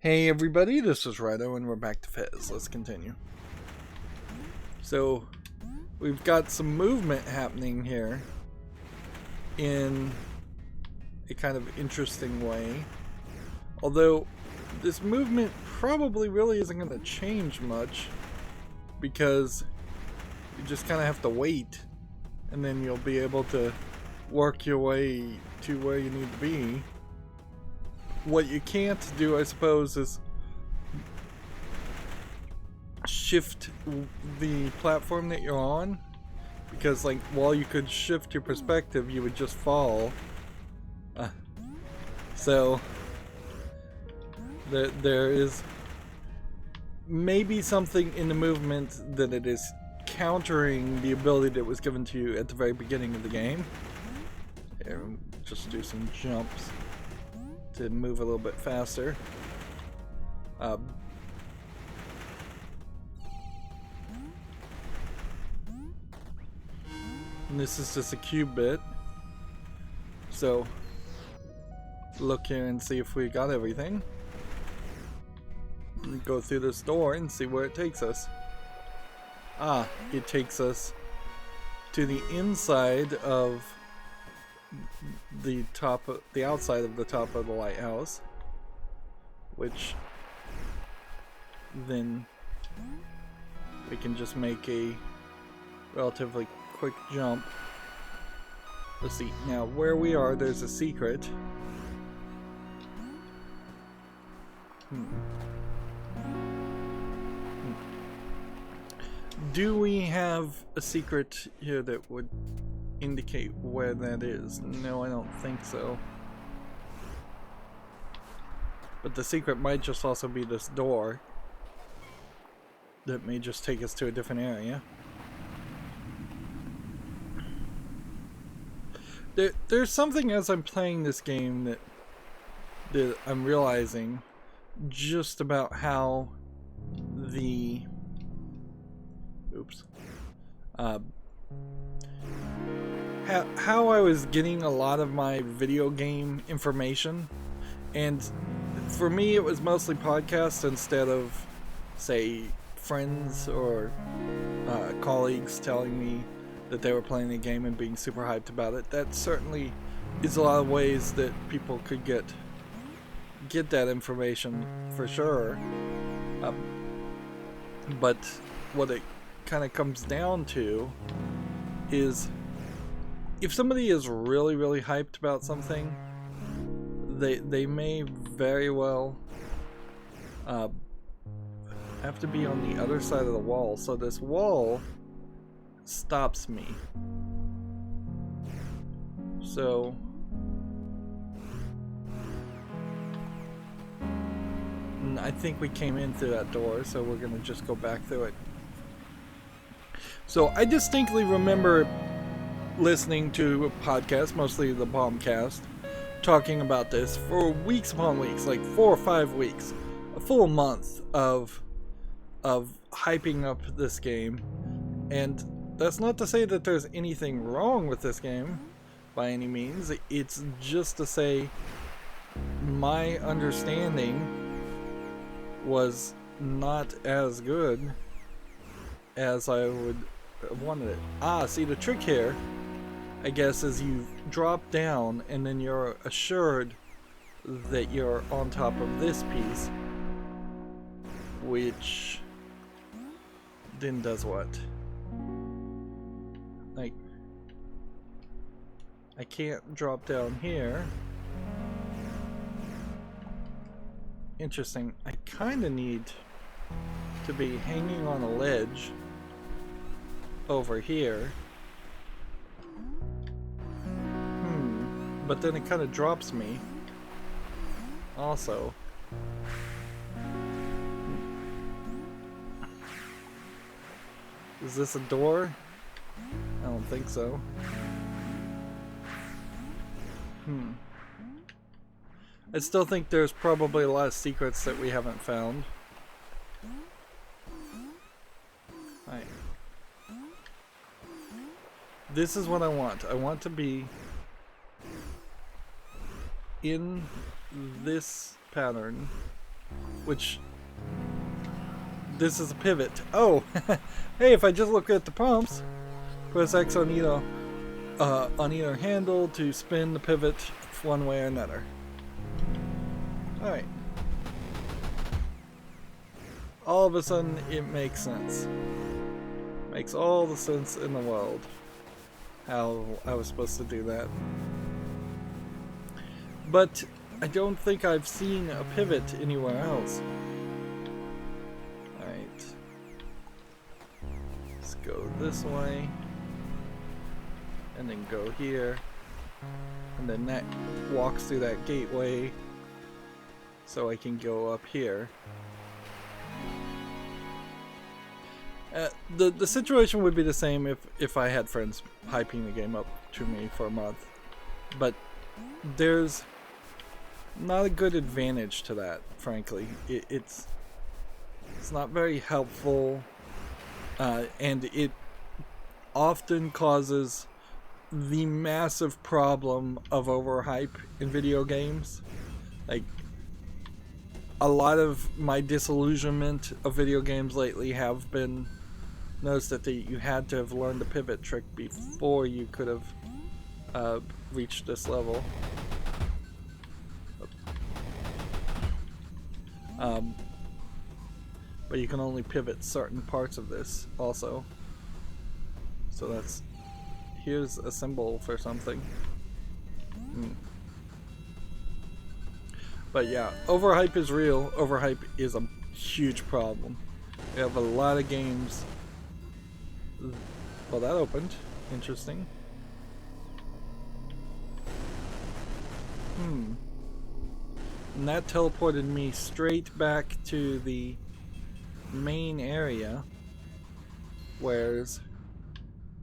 Hey everybody, this is Rydo and we're back to Fez. Let's continue. So, we've got some movement happening here in a kind of interesting way. Although, this movement probably really isn't going to change much because you just kind of have to wait and then you'll be able to work your way to where you need to be. What you can't do, I suppose, is shift the platform that you're on, because like while you could shift your perspective, you would just fall. So there is maybe something in the movement that it is countering the ability that was given to you at the very beginning of the game. Here, just do some jumps to move a little bit faster. And this is just a cube bit. So look here and see if we got everything. And go through this door and see where it takes us. It takes us to the inside of the outside of the top of the lighthouse, which then we can just make a relatively quick jump. Let's see, now where we are, there's a secret. Do we have a secret here that would indicate where that is? No, I don't think so. But the secret might just also be this door that may just take us to a different area. There's something as I'm playing this game that I'm realizing just about how the how I was getting a lot of my video game information, and for me it was mostly podcasts instead of, say, friends or colleagues telling me that they were playing the game and being super hyped about it. That certainly is a lot of ways that people could get that information for sure. But what it kind of comes down to is, if somebody is really, really hyped about something, they may very well have to be on the other side of the wall. So this wall stops me. So I think we came in through that door, so we're gonna just go back through it. So I distinctly remember listening to a podcast, mostly the Bombcast, talking about this for weeks upon weeks, like 4 or 5 weeks, a full month of hyping up this game. And that's not to say that there's anything wrong with this game by any means. It's just to say my understanding was not as good as I would have wanted it. See, the trick here, I guess, is you drop down and then you're assured that you're on top of this piece, which then does what? Like, I can't drop down here. Interesting. I kind of need to be hanging on a ledge over here. But then it kind of drops me also. Is this a door? I don't think so. I still think there's probably a lot of secrets that we haven't found. Right. This is what I want. I want to be in this pattern which this is a pivot. Oh, hey, if I just look at the prompts, press X on either handle to spin the pivot one way or another. Alright. All of a sudden, it makes sense. Makes all the sense in the world how I was supposed to do that. But I don't think I've seen a pivot anywhere else. Alright. Let's go this way. And then go here. And then that walks through that gateway. So I can go up here. The situation would be the same if I had friends hyping the game up to me for a month. But there's not a good advantage to that, frankly. It's not very helpful, and it often causes the massive problem of overhype in video games. Like, a lot of my disillusionment of video games lately have been noticed that you had to have learned the pivot trick before you could have reached this level. But you can only pivot certain parts of this also. So here's a symbol for something. But yeah, overhype is real. Overhype is a huge problem. We have a lot of games. Well, that opened. Interesting. And that teleported me straight back to the main area, whereas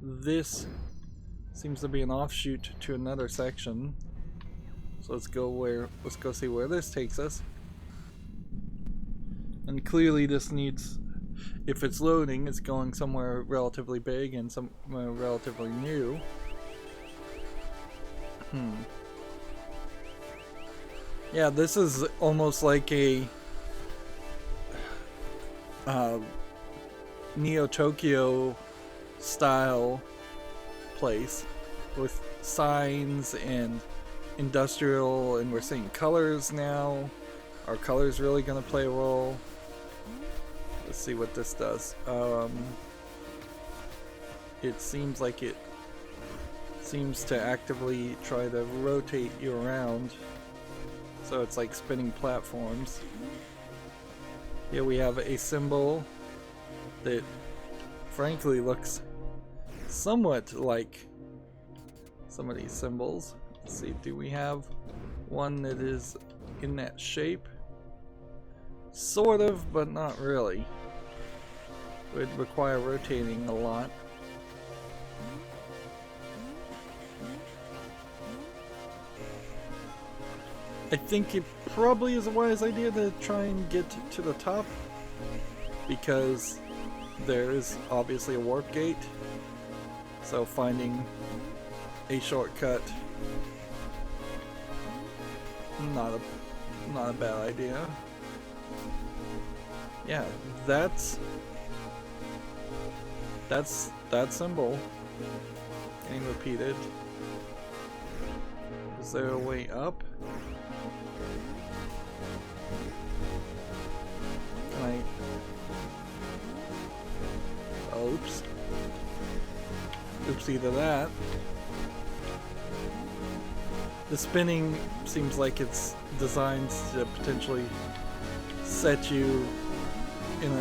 this seems to be an offshoot to another section. So let's go see where this takes us. And clearly this needs, if it's loading, it's going somewhere relatively big and somewhere relatively new. Yeah, this is almost like a Neo Tokyo style place with signs and industrial, and we're seeing colors now. Are colors really going to play a role? Let's see what this does. It seems like it seems to actively try to rotate you around. So it's like spinning platforms. Here we have a symbol that frankly looks somewhat like some of these symbols. Let's see, do we have one that is in that shape? Sort of, but not really. It would require rotating a lot. I think it probably is a wise idea to try and get to the top, because there is obviously a warp gate, so finding a shortcut, not a bad idea. Yeah, that's that symbol getting repeated. Is there a way up? Can I... Oops. Oopsie to that. The spinning seems like it's designed to potentially set you in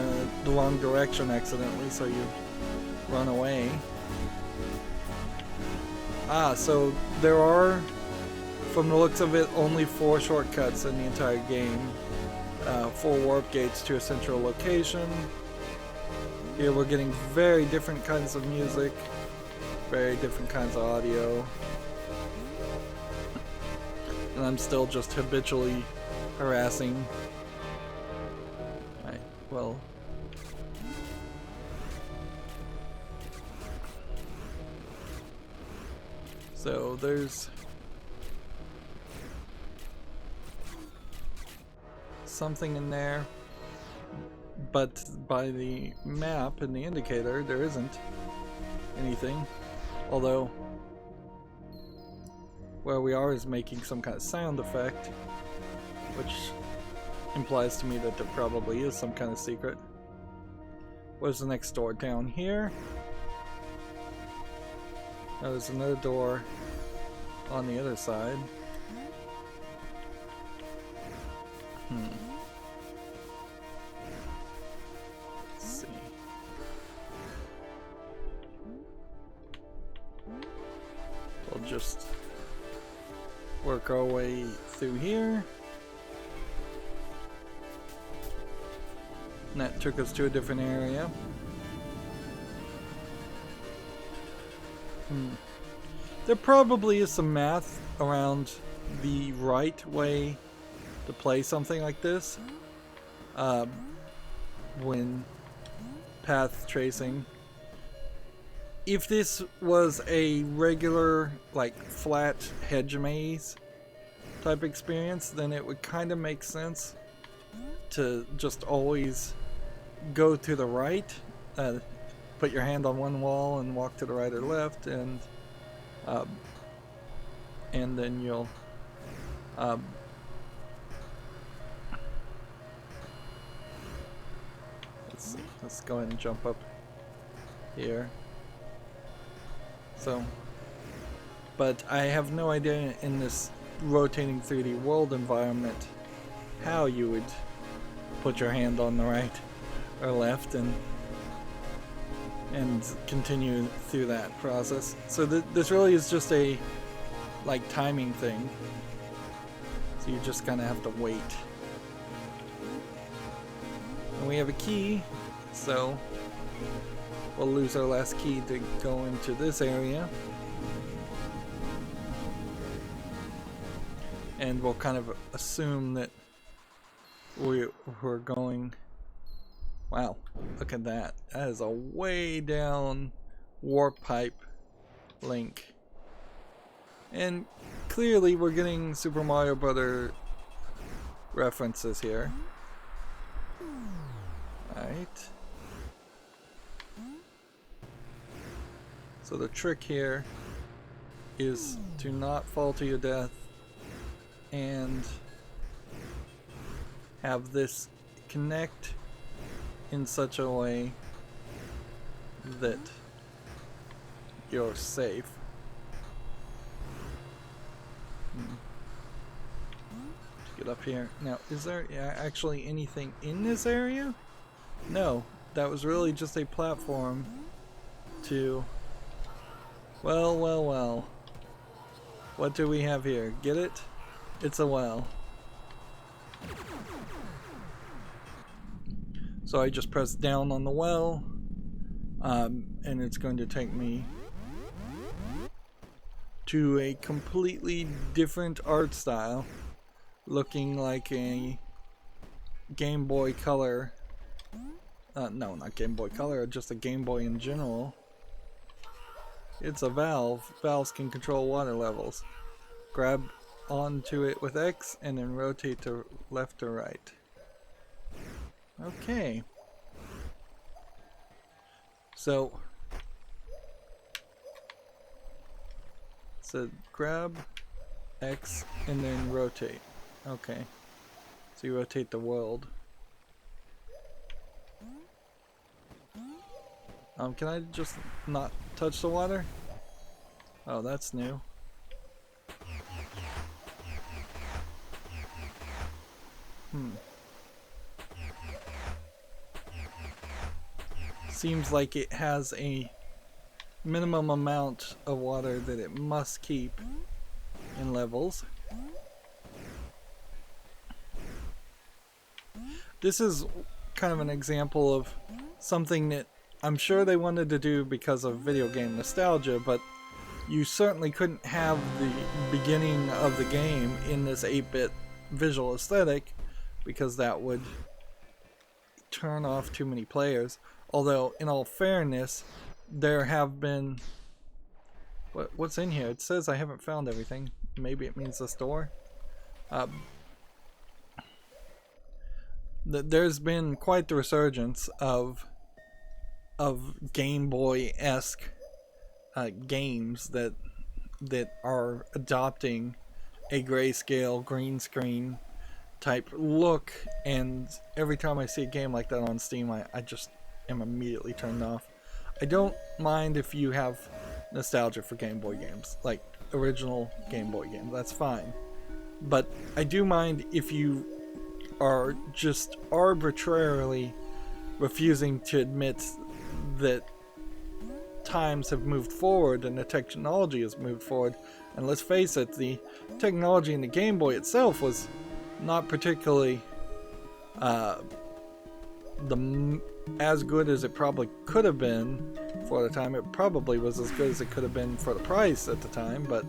the wrong direction accidentally, so you run away. So there are, from the looks of it, only 4 shortcuts in the entire game. 4 warp gates to a central location. Here we're getting very different kinds of music, very different kinds of audio. And I'm still just habitually harassing. Alright, well. So there's something in there, but by the map and the indicator, there isn't anything. Although, where we are is making some kind of sound effect, which implies to me that there probably is some kind of secret. Where's the next door? Down here? Oh, there's another door on the other side. Let's see. We'll just work our way through here. And that took us to a different area. There probably is some math around the right way to play something like this. When path tracing. If this was a regular, like, flat hedge maze type experience, then it would kind of make sense to just always go to the right, put your hand on one wall and walk to the right or left, and then you'll let's see, let's go ahead and jump up here. So, but I have no idea in this rotating 3D world environment how you would put your hand on the right or left and continue through that process. So this really is just a like timing thing. So you just kind of have to wait. And we have a key, so we'll lose our last key to go into this area. And we'll kind of assume that we're going... Wow, look at that. That is a way down warp pipe link. And clearly we're getting Super Mario Brothers references here. Alright. So the trick here is to not fall to your death and have this connect in such a way that you're safe. Get up here. Now, is there actually anything in this area? No, that was really just a platform to... Well. What do we have here? Get it? It's a well. So I just press down on the well, and it's going to take me to a completely different art style, looking like a Game Boy Color. No, not Game Boy Color, just a Game Boy in general. It's a valve. Valves can control water levels. Grab onto it with X and then rotate to left or right. Okay. So grab X and then rotate. Okay. So you rotate the world. Can I just not touch the water? Oh, that's new. Seems like it has a minimum amount of water that it must keep in levels. This is kind of an example of something that I'm sure they wanted to do because of video game nostalgia, but you certainly couldn't have the beginning of the game in this 8-bit visual aesthetic because that would turn off too many players. Although, in all fairness, there have been... What's in here? It says I haven't found everything. Maybe it means this door? there's been quite the resurgence of Game Boy-esque games that are adopting a grayscale green screen type look, and every time I see a game like that on Steam, I just am immediately turned off. I don't mind if you have nostalgia for Game Boy games, like original Game Boy games, that's fine. But I do mind if you are just arbitrarily refusing to admit that times have moved forward and the technology has moved forward. And let's face it, the technology in the Game Boy itself was not particularly as good as it probably could have been for the time. It probably was as good as it could have been for the price at the time, but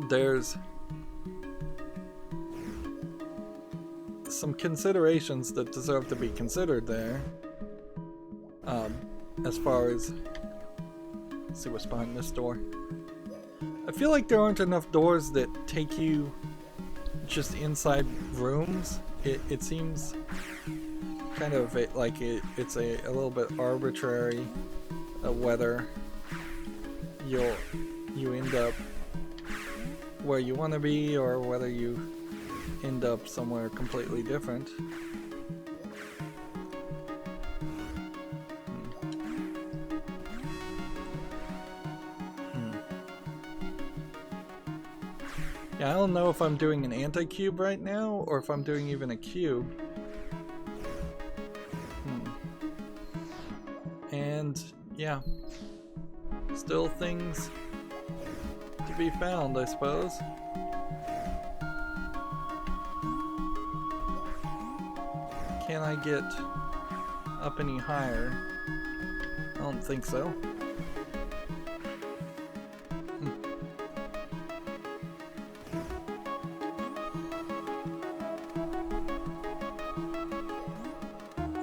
there's some considerations that deserve to be considered there. As far as, let's see what's behind this door. I feel like there aren't enough doors that take you just inside rooms. It seems kind of like it's a little bit arbitrary whether you end up where you want to be or whether you end up somewhere completely different. Yeah, I don't know if I'm doing an anti-cube right now or if I'm doing even a cube. And yeah, still things to be found, I suppose. Can I get up any higher? I don't think so.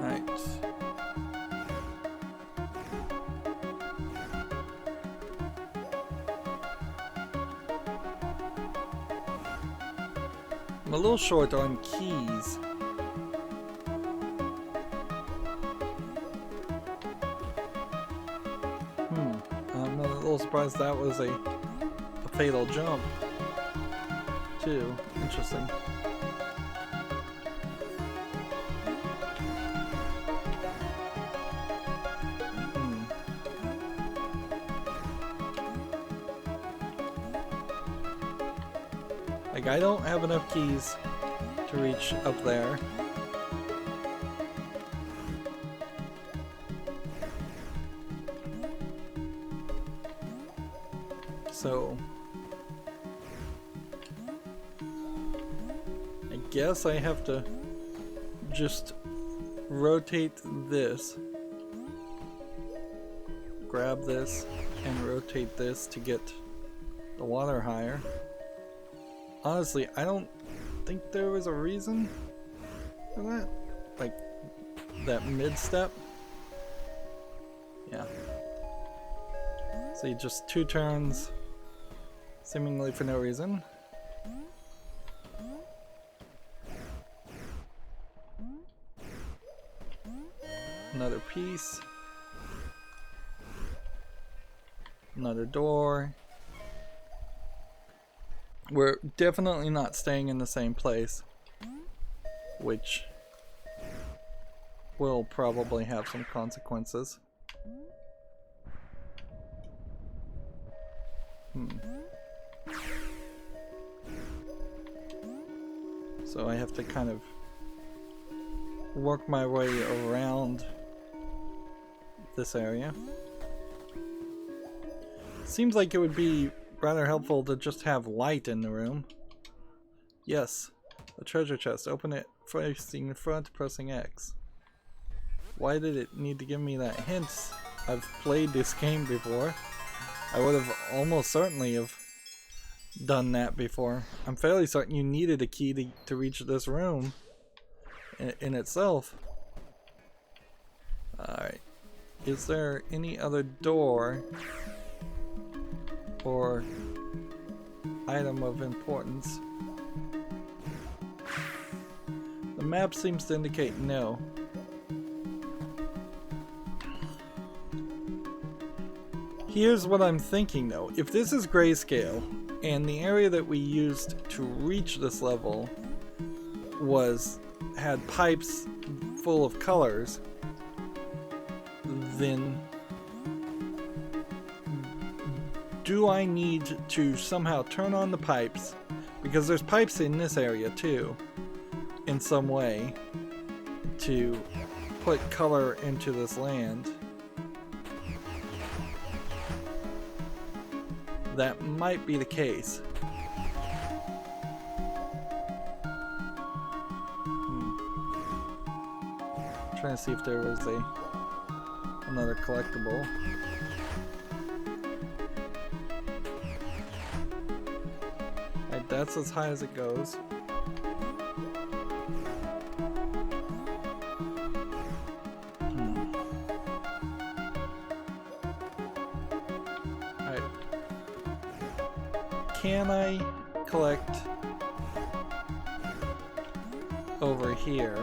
Right. I'm a little short on keys. I'm a little surprised that was a fatal jump, too. Interesting. Like, I don't have enough keys to reach up there. So I guess I have to just rotate this, grab this, and rotate this to get the water higher. Honestly, I don't think there was a reason for that. Like, that mid-step. Yeah. See, just 2 turns, seemingly for no reason. Another piece. Another door. We're definitely not staying in the same place, which will probably have some consequences. So I have to kind of work my way around this area. Seems like it would be rather helpful to just have light in the room. Yes, a treasure chest. Open it facing the front, pressing X. Why did it need to give me that hint? I've played this game before. I would have almost certainly have done that before. I'm fairly certain you needed a key to reach this room in itself. Alright. Is there any other door or item of importance? map seems to indicate no. Here's what I'm thinking though. If this is grayscale, and the area that we used to reach this level had pipes full of colors, then do I need to somehow turn on the pipes, because there's pipes in this area too, in some way, to put color into this land? That might be the case. Trying to see if there was another collectible. Alright, that's as high as it goes. Alright. Can I collect over here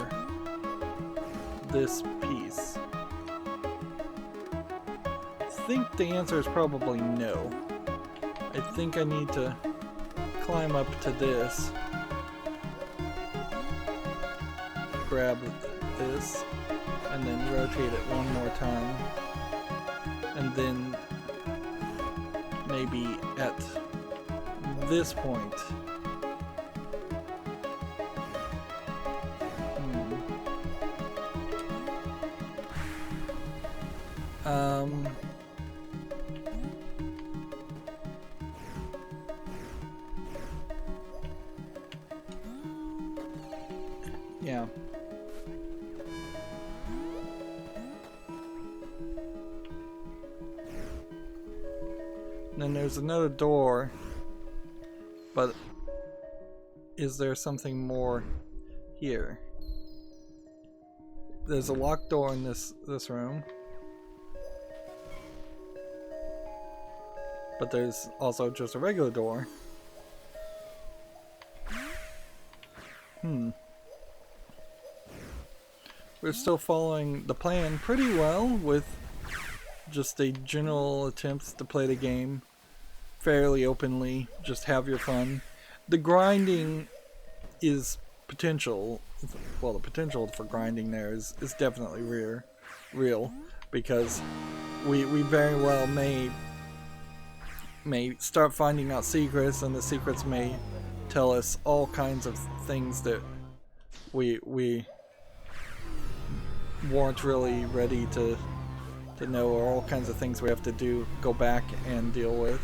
this piece? I think the answer is probably no. I think I need to climb up to this, grab this, and then rotate it one more time, and then maybe at this point yeah. And then there's another door, but is there something more here? There's a locked door in this room, but there's also just a regular door. We're still following the plan pretty well, with just a general attempts to play the game fairly openly, just have your fun. The grinding is potential, well, the potential for grinding there is definitely real, because we very well may start finding out secrets, and the secrets may tell us all kinds of things that we weren't really ready to know, or all kinds of things we have to go back and deal with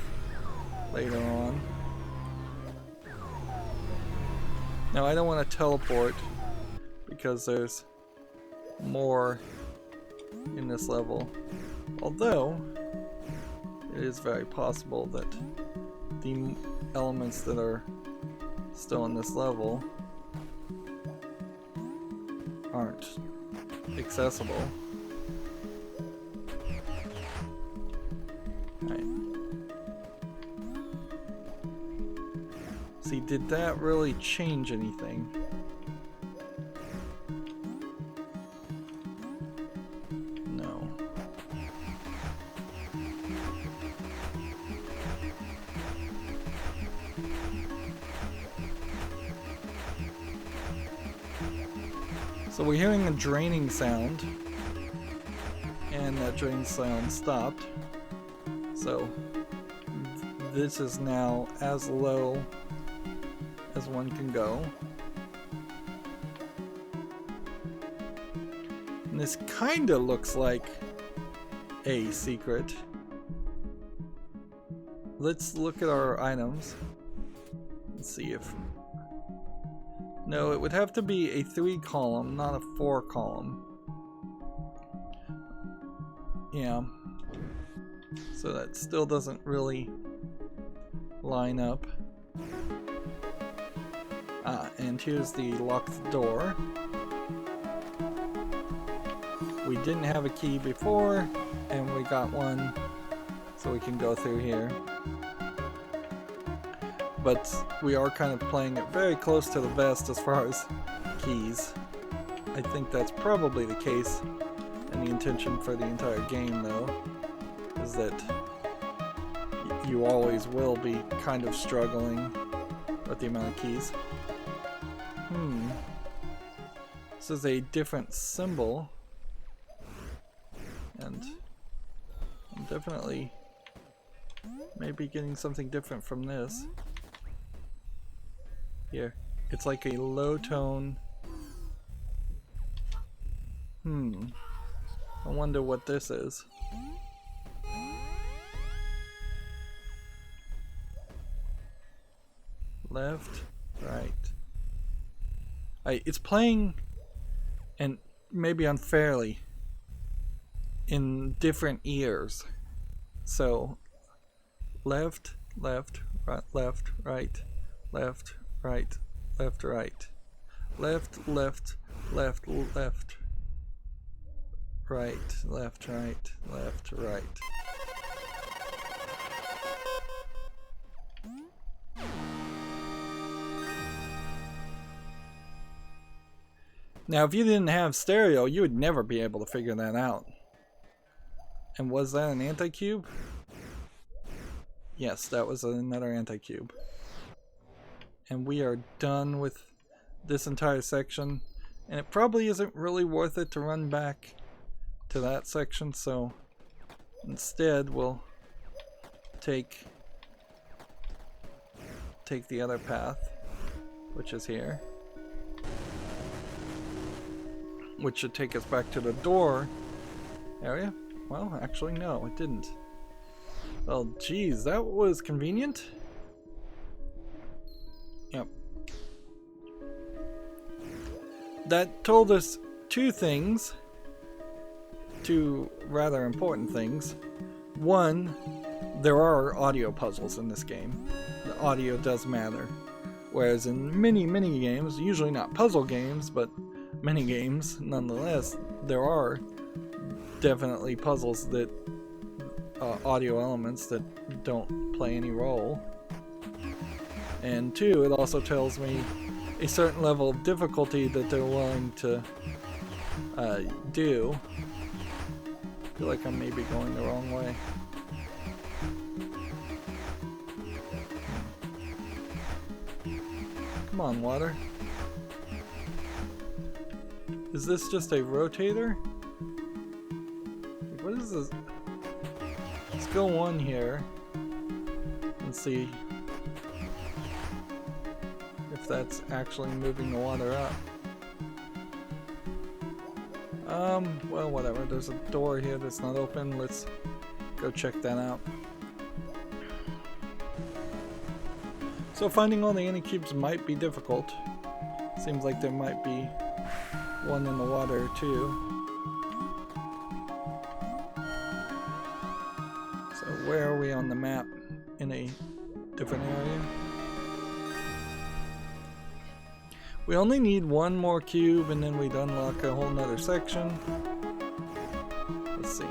later on. Now I don't want to teleport because there's more in this level, although it is very possible that the elements that are still in this level aren't accessible. Right. See, did that really change anything? No. So we're hearing a draining sound, and that draining sound stopped. So this is now as low as one can go. And this kinda looks like a secret. Let's look at our items and see if... No, it would have to be a 3-column, not a 4-column. Yeah. So that still doesn't really line up. And here's the locked door. We didn't have a key before, and we got one, so we can go through here. But we are kind of playing it very close to the vest as far as keys. I think that's probably the case, and the intention for the entire game, though, is that you always will be kind of struggling with the amount of keys. This is a different symbol, and I'm definitely maybe getting something different from this. Here, it's like a low tone. I wonder what this is. Left, right. It's playing, and maybe unfairly, in different ears. So, left, left, right, left, right, left, right, left, right, left, left, left, left, right, left, right, left, right. Now, if you didn't have stereo, you would never be able to figure that out. And was that an anti-cube? Yes, that was another anti-cube. And we are done with this entire section. And it probably isn't really worth it to run back to that section, so instead we'll take the other path, which is here. Which should take us back to the door area. Well, actually, no, it didn't. Well, geez, that was convenient. Yep. That told us two things. Two rather important things. One, there are audio puzzles in this game. The audio does matter. Whereas in many games, usually not puzzle games, but many games, nonetheless, there are definitely puzzles that audio elements that don't play any role. And two, it also tells me a certain level of difficulty that they're willing to do. I feel like I'm maybe going the wrong way. Come on, water. Is this just a rotator? What is this? Let's go on here and see if that's actually moving the water up. Well, whatever. There's a door here that's not open. Let's go check that out. So finding all the anti-cubes might be difficult. Seems like there might be one in the water too. So where are we on the map? In a different area? We only need one more cube and then we'd unlock a whole nother section. Let's see.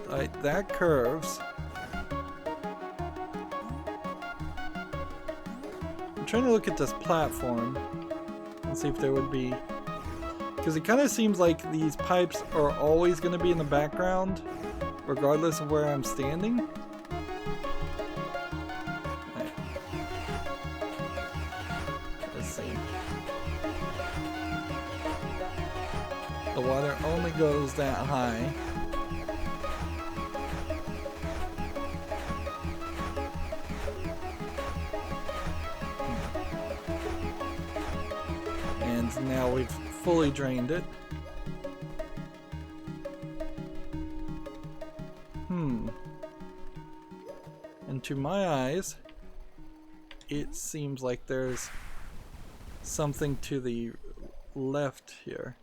Alright, that curves. I'm trying to look at this platform and see if there would be, because it kind of seems like these pipes are always going to be in the background regardless of where I'm standing. Right. Let's see. The water only goes that high. Now we've fully drained it. And to my eyes, it seems like there's something to the left here.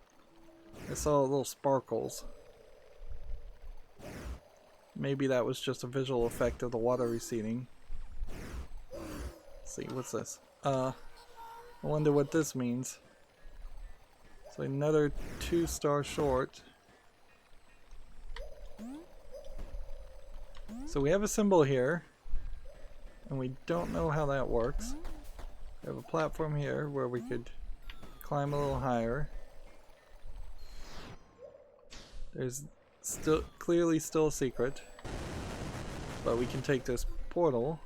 I saw little sparkles. Maybe that was just a visual effect of the water receding. Let's see, what's this? I wonder what this means. So another 2-star short. So we have a symbol here. and we don't know how that works. We have a platform here where we could climb a little higher. There's still clearly still a secret, but we can take this portal.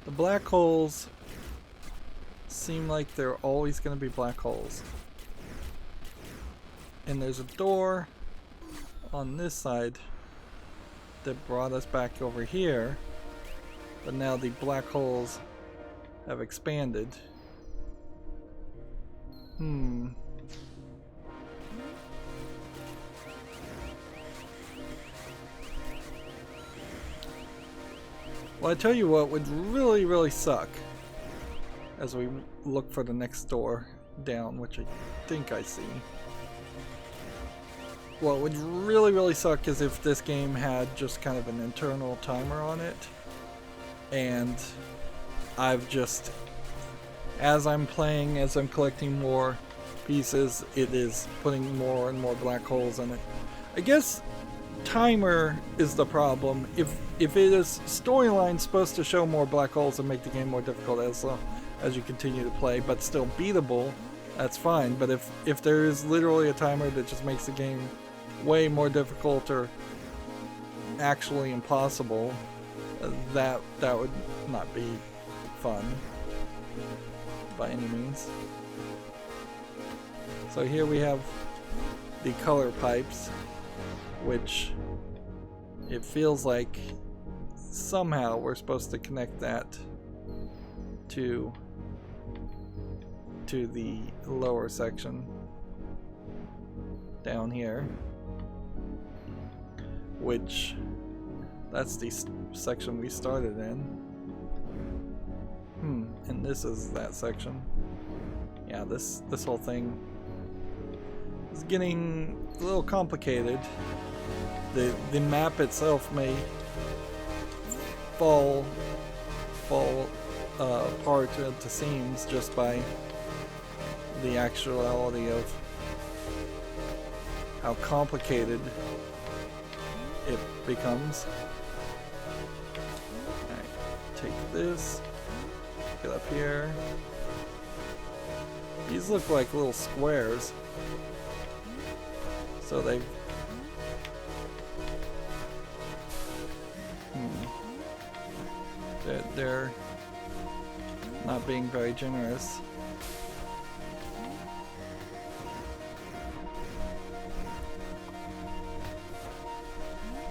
The black holes seem like they're always going to be black holes. And there's a door on this side that brought us back over here, but now the black holes have expanded. Well, I tell you what would really suck as we look for the next door down, which I think I see. What would really suck is if this game had just kind of an internal timer on it, and I've just, as I'm playing, as I'm collecting more pieces, it is putting more and more black holes in it. I guess timer is the problem. If it is storyline supposed to show more black holes and make the game more difficult as you continue to play, but still beatable, that's fine. But if there is literally a timer that just makes the game way more difficult or actually impossible, that would not be fun by any means. So here we have the color pipes, which it feels like somehow we're supposed to connect that to the lower section down here, which that's the section we started in. And this is that section. Yeah, this whole thing is getting a little complicated. The map itself may fall apart at the seams just by the actuality of how complicated it becomes. Alright, take this, get up here. These look like little squares, so they've they're not being very generous.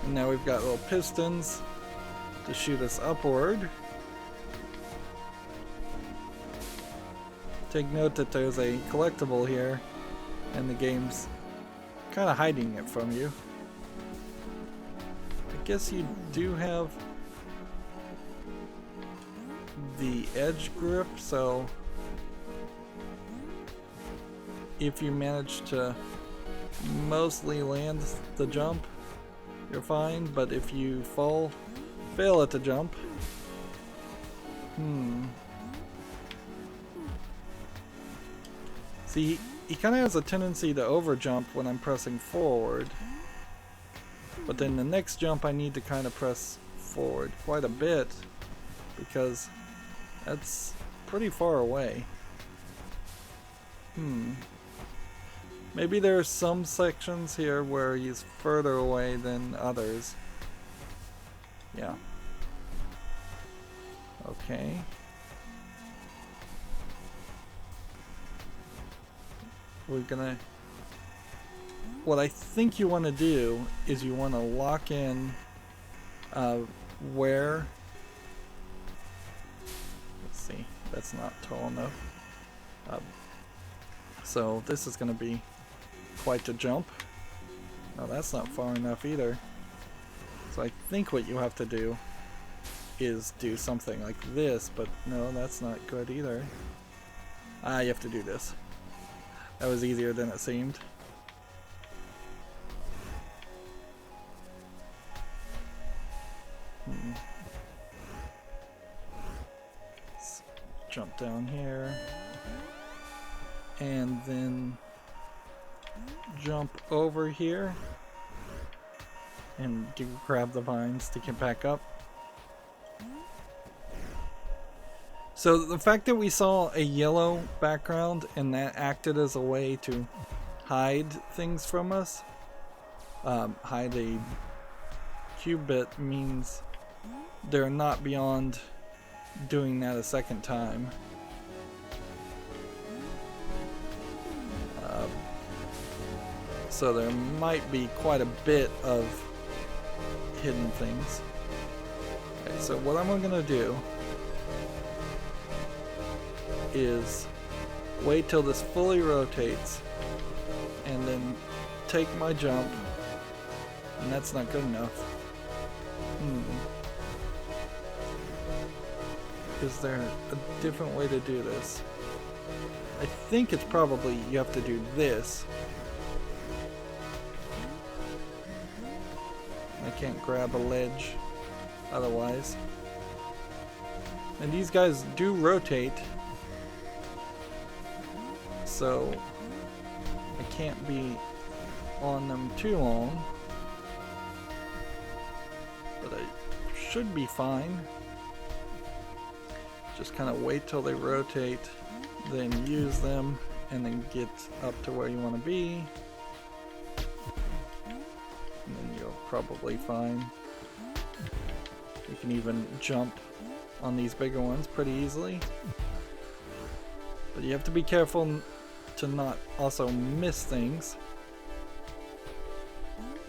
And now we've got little pistons to shoot us upward. Take note that there's a collectible here, and the game's kind of hiding it from you. I guess you do have the edge grip, so if you manage to mostly land the jump, you're fine, but if you fail at the jump, see, he kind of has a tendency to over jump when I'm pressing forward, but then the next jump I need to kind of press forward quite a bit because that's pretty far away. Maybe there are some sections here where he's further away than others. Yeah. Okay. We're gonna... What I think you want to do is you want to lock in where... Let's see, that's not tall enough. So this is going to be quite the jump. No, that's not far enough either. So I think what you have to do is do something like this, but no, that's not good either. You have to do this. That was easier than it seemed. jump down here. And then jump over here. And grab the vines to get back up. So the fact that we saw a yellow background and that acted as a way to hide things from us, hide a qubit, means they're not beyond doing that a second time. So there might be quite a bit of hidden things. Okay, so what I'm gonna do is wait till this fully rotates and then take my jump, and that's not good enough. Is there a different way to do this? I think it's probably you have to do this. I can't grab a ledge otherwise. And these guys do rotate, so I can't be on them too long, but I should be fine. Just kind of wait till they rotate, then use them, and then get up to where you want to be, and then you're probably fine. You can even jump on these bigger ones pretty easily, but you have to be careful to not also miss things.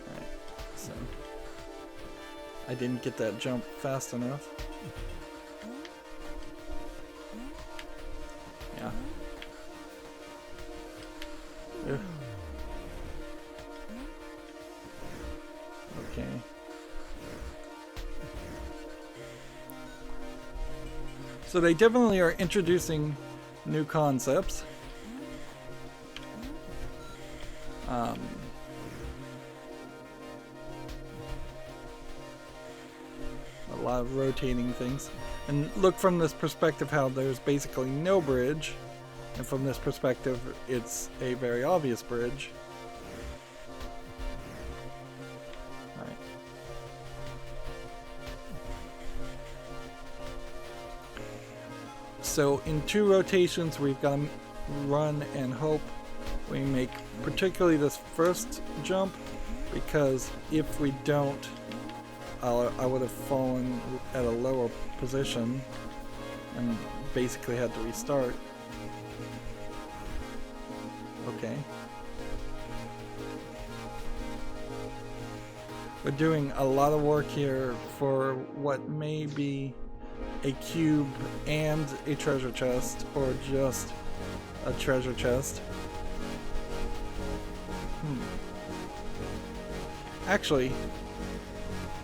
Alright, so I didn't get that jump fast enough. Yeah. Ugh. Okay. So they definitely are introducing new concepts. A lot of rotating things. And look from this perspective how there's basically no bridge. And from this perspective, it's a very obvious bridge. Alright. So in 2 rotations, we've got to run and hope we make particularly this first jump, because if we don't, I would have fallen at a lower position and basically had to restart. Okay. We're doing a lot of work here for what may be a cube and a treasure chest, or just a treasure chest. Actually,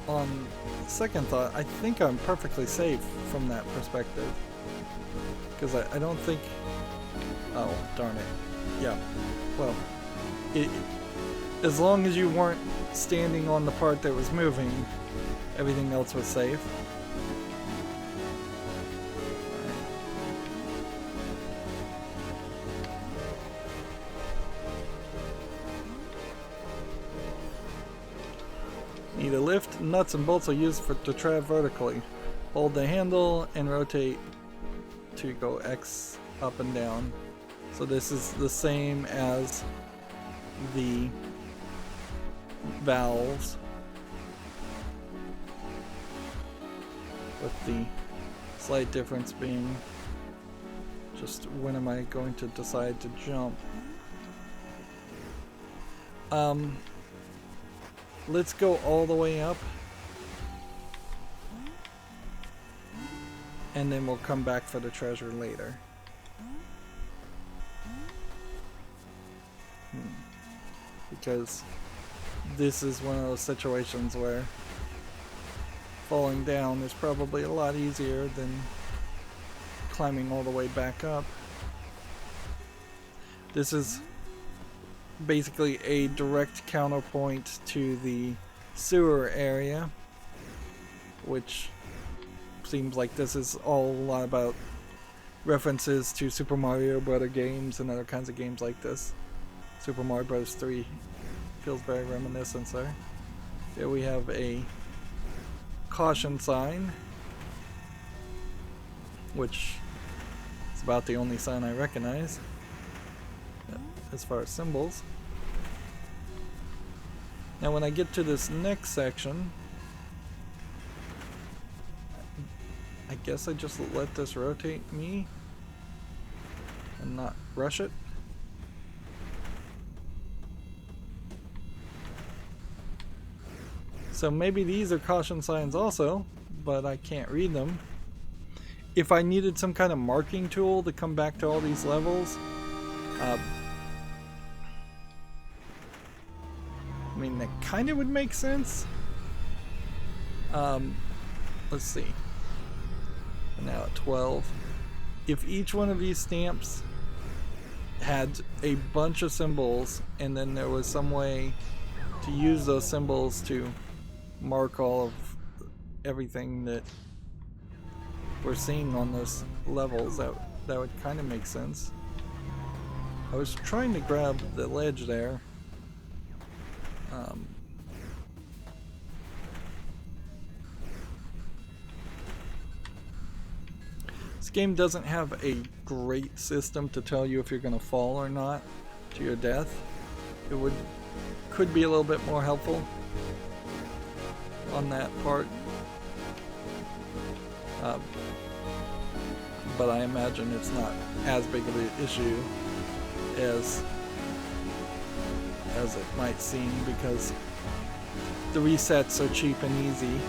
on second thought, I think I'm perfectly safe from that perspective. Because I don't think... Oh, darn it. Yeah. Well, as long as you weren't standing on the part that was moving, everything else was safe. Need a lift. Nuts and bolts are used to travel vertically. Hold the handle and rotate to go X up and down. So this is the same as the valves, with the slight difference being just when am I going to decide to jump. Let's go all the way up, and then we'll come back for the treasure later. Because this is one of those situations where falling down is probably a lot easier than climbing all the way back up. This is basically a direct counterpoint to the sewer area, which seems like this is all a lot about references to Super Mario Brothers games and other kinds of games like this. Super Mario Bros. 3 feels very reminiscent there. Here we have a caution sign, which is about the only sign I recognize as far as symbols. Now when I get to this next section, I guess I just let this rotate me and not rush it. So maybe these are caution signs also, but I can't read them. If I needed some kind of marking tool to come back to all these levels, I mean, that kind of would make sense. Let's see. Now at 12. If each one of these stamps had a bunch of symbols, and then there was some way to use those symbols to mark all of everything that we're seeing on those levels, that would kind of make sense. I was trying to grab the ledge there. This game doesn't have a great system to tell you if you're going to fall or not to your death. It could be a little bit more helpful on that part. But I imagine it's not as big of an issue as it might seem, because the resets are cheap and easy.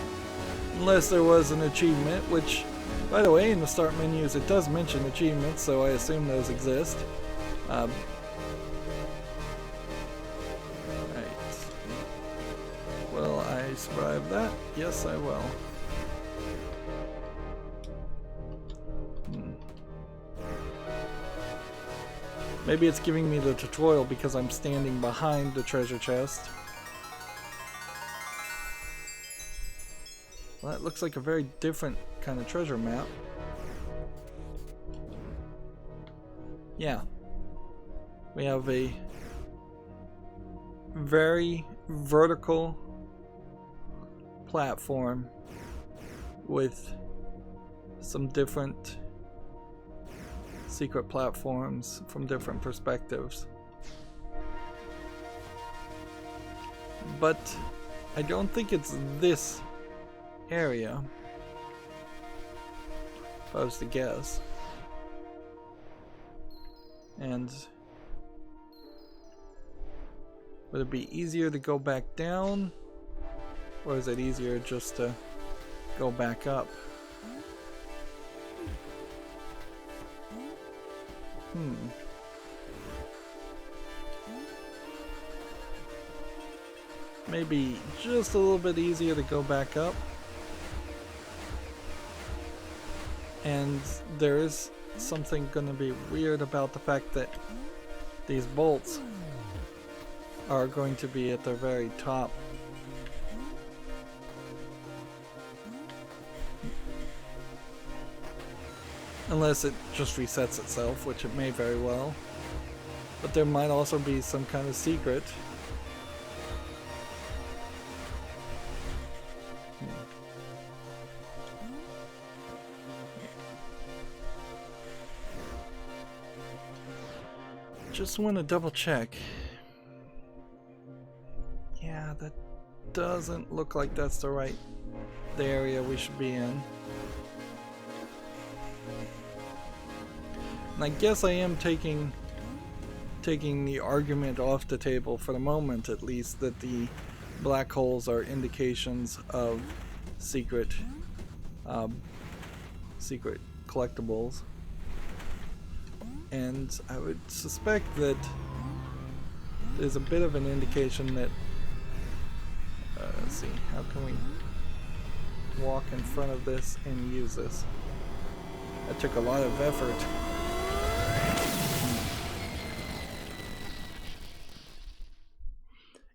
Unless there was an achievement, which, by the way, in the start menus it does mention achievements, so I assume those exist. Right. Will I survive that? Yes, I will. Maybe it's giving me the tutorial because I'm standing behind the treasure chest. Well, that looks like a very different kind of treasure map. Yeah. We have a very vertical platform with some different secret platforms from different perspectives. But I don't think it's this area, if I was to guess. And would it be easier to go back down, or is it easier just to go back up? Maybe just a little bit easier to go back up. And there is something going to be weird about the fact that these bolts are going to be at the very top. Unless it just resets itself, which it may very well. But there might also be some kind of secret. Just want to double check. Yeah, that doesn't look like that's the area we should be in. And I guess I am taking the argument off the table for the moment, at least, that the black holes are indications of secret collectibles. And I would suspect that there's a bit of an indication that let's see, how can we walk in front of this and use this? That took a lot of effort.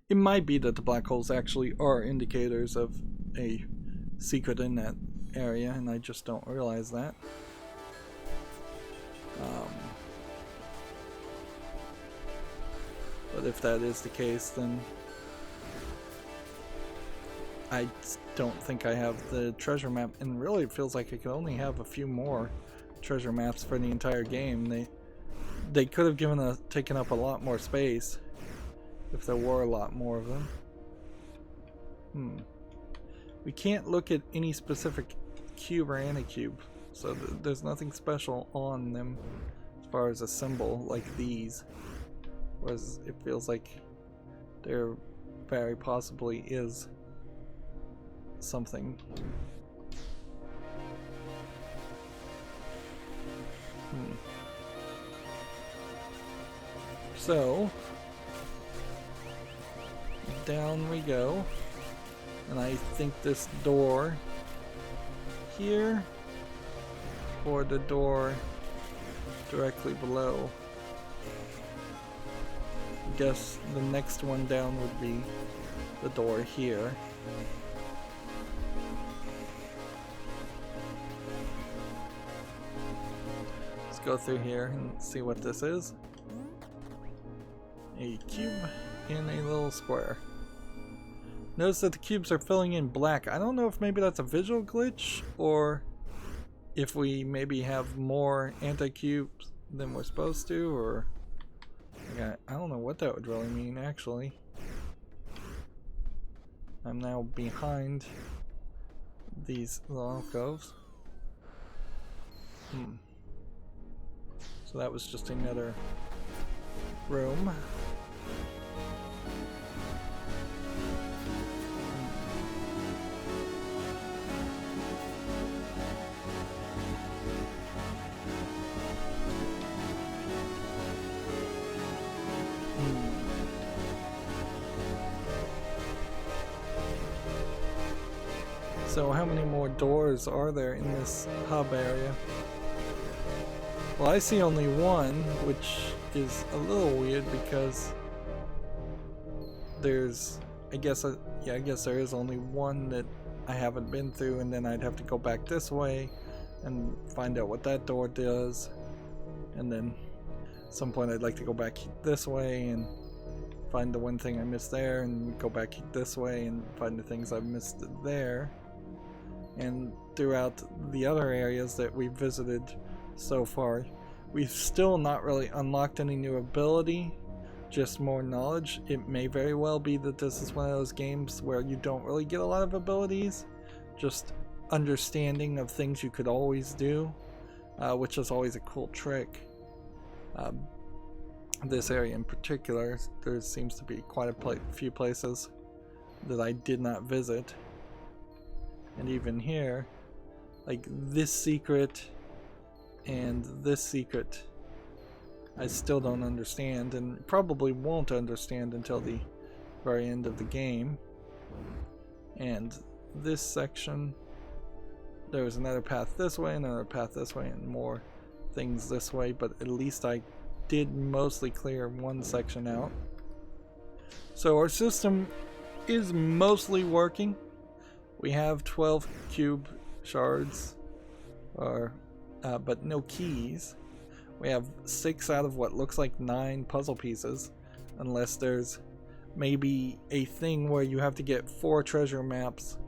It might be that the black holes actually are indicators of a secret in that area, and I just don't realize that. But if that is the case, then I don't think I have the treasure map, and really it feels like I could only have a few more treasure maps for the entire game. They could have taken up a lot more space if there were a lot more of them. We can't look at any specific cube or anticube, so there's nothing special on them as far as a symbol like these. Whereas it feels like there very possibly is something. So down we go, and I think this door here or the door directly below. I guess the next one down would be the door here. Let's go through here and see what this is. A cube in a little square. Notice that the cubes are filling in black. I don't know if maybe that's a visual glitch, or if we maybe have more anti-cubes than we're supposed to, or I don't know what that would really mean, actually. I'm now behind these little alcoves. So that was just another room. So how many more doors are there in this hub area? Well, I see only one, which is a little weird because there's, I guess there is only one that I haven't been through, and then I'd have to go back this way and find out what that door does, and then at some point I'd like to go back this way and find the one thing I missed there, and go back this way and find the things I've missed there. And throughout the other areas that we've visited so far, we've still not really unlocked any new ability, just more knowledge. It may very well be that this is one of those games where you don't really get a lot of abilities, just understanding of things you could always do, which is always a cool trick. This area in particular, there seems to be quite a few places that I did not visit. And even here, like this secret and this secret, I still don't understand, and probably won't understand until the very end of the game. And this section, there was another path this way, another path this way, and more things this way, but at least I did mostly clear one section out. So our system is mostly working. We have 12 cube shards, but no keys. We have 6 out of what looks like 9 puzzle pieces, unless there's maybe a thing where you have to get 4 treasure maps.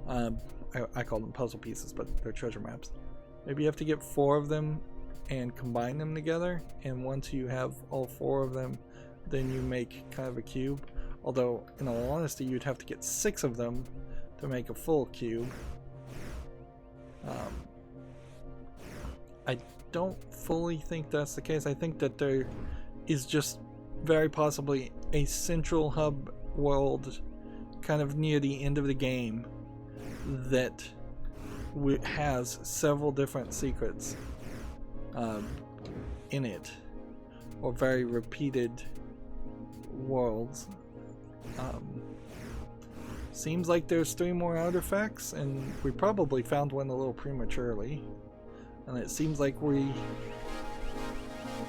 I call them puzzle pieces, but they're treasure maps. Maybe you have to get 4 of them and combine them together, and once you have all 4 of them, then you make kind of a cube. Although, in all honesty, you'd have to get 6 of them to make a full cube. I don't fully think that's the case. I think that there is just very possibly a central hub world kind of near the end of the game that has several different secrets in it, or very repeated worlds. Seems like there's 3 more artifacts, and we probably found one a little prematurely. And it seems like we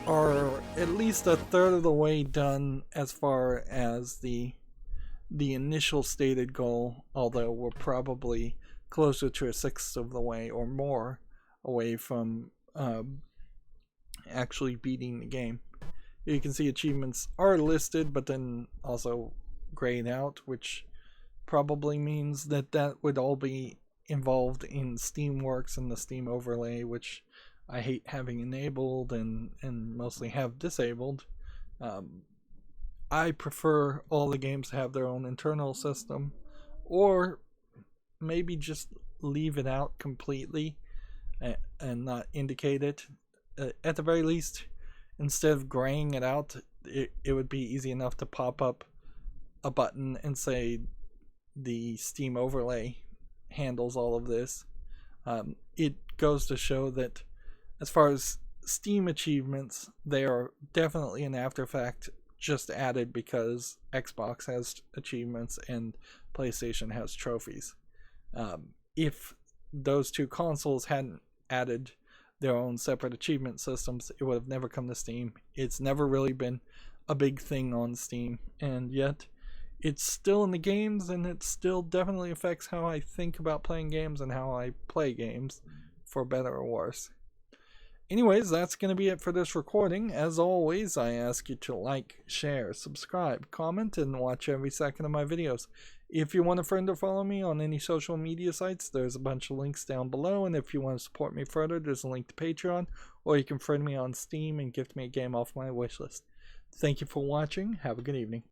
are at least a third of the way done as far as the initial stated goal, although we're probably closer to a sixth of the way or more away from actually beating the game. You can see achievements are listed, but then also grayed out, which probably means that that would all be involved in Steamworks and the Steam overlay, which I hate having enabled and mostly have disabled. I prefer all the games to have their own internal system, or maybe just leave it out completely and not indicate it. At the very least, instead of graying it out, it would be easy enough to pop up a button and say the Steam overlay handles all of this. It goes to show that as far as Steam achievements, they are definitely an after fact, just added because Xbox has achievements and PlayStation has trophies. If those two consoles hadn't added their own separate achievement systems, it would have never come to Steam. It's never really been a big thing on Steam, and yet it's still in the games, and it still definitely affects how I think about playing games and how I play games, for better or worse. Anyways, that's going to be it for this recording. As always, I ask you to like, share, subscribe, comment, and watch every second of my videos. If you want a friend or follow me on any social media sites, there's a bunch of links down below, and if you want to support me further, there's a link to Patreon, or you can friend me on Steam and gift me a game off my wishlist. Thank you for watching. Have a good evening.